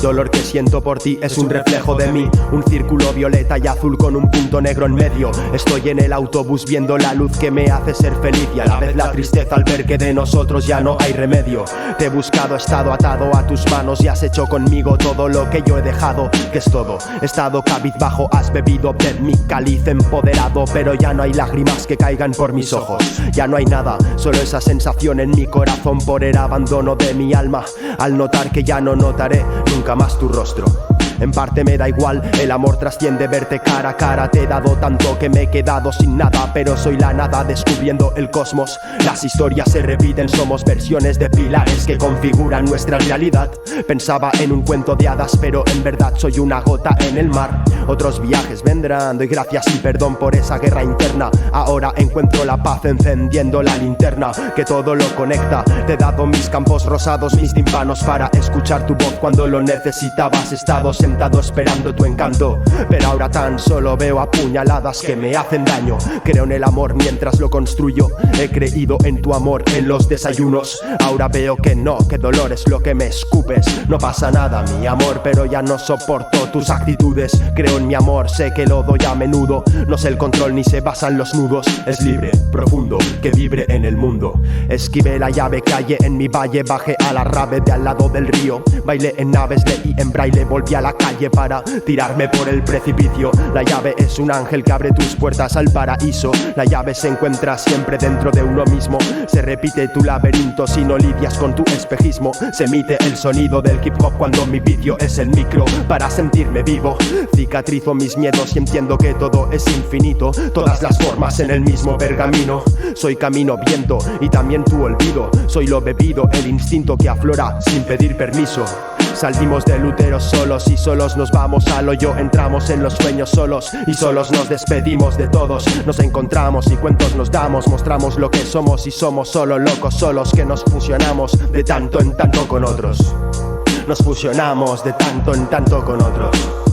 El dolor que siento por ti es un reflejo de mí, un círculo violeta y azul con un punto negro en medio. Estoy en el autobús viendo la luz que me hace ser feliz y a la vez la tristeza al ver que de nosotros ya no hay remedio. Te he buscado, he estado atado a tus manos y has hecho conmigo todo lo que yo he dejado, que es todo. He estado cabizbajo, has bebido de mi cáliz empoderado, pero ya no hay lágrimas que caigan por mis ojos. Ya no hay nada, solo esa sensación en mi corazón por el abandono de mi alma, al notar que ya no notaré nunca más tu rostro. En parte me da igual, el amor trasciende verte cara a cara. Te he dado tanto que me he quedado sin nada, pero soy la nada descubriendo el cosmos. Las historias se repiten, somos versiones de pilares que configuran nuestra realidad. Pensaba en un cuento de hadas, pero en verdad soy una gota en el mar. Otros viajes vendrán, doy gracias y perdón por esa guerra interna. Ahora encuentro la paz encendiendo la linterna que todo lo conecta. Te he dado mis campos rosados, mis tímpanos para escuchar tu voz cuando lo necesitabas. He estado sentado esperando tu encanto, pero ahora tan solo veo apuñaladas que me hacen daño. Creo en el amor mientras lo construyo. He creído en tu amor en los desayunos. Ahora veo que no, que dolor es lo que me escupes. No pasa nada, mi amor, pero ya no soporto tus actitudes. Creo en mi amor, sé que lo doy a menudo. No sé el control ni se basan los nudos. Es libre, profundo, que vibre en el mundo. Esquivé la llave, calle en mi valle, bajé a la rave de al lado del río. Bailé en naves, leí en braille, volví a la calle para tirarme por el precipicio. La llave es un ángel que abre tus puertas al paraíso. La llave se encuentra siempre dentro de uno mismo. Se repite tu laberinto si no lidias con tu espejismo. Se emite el sonido del hip hop cuando mi vicio es el micro para sentirme vivo. Cicatrizo mis miedos y entiendo que todo es infinito. Todas las formas en el mismo pergamino. Soy camino, viento y también tu olvido. Soy lo bebido, el instinto que aflora sin pedir permiso. Salimos del útero solos y solos nos vamos al hoyo. Entramos en los sueños solos y solos nos despedimos de todos. Nos encontramos y cuentos nos damos. Mostramos lo que somos y somos solo locos solos que nos fusionamos de tanto en tanto con otros. Nos fusionamos de tanto en tanto con otros.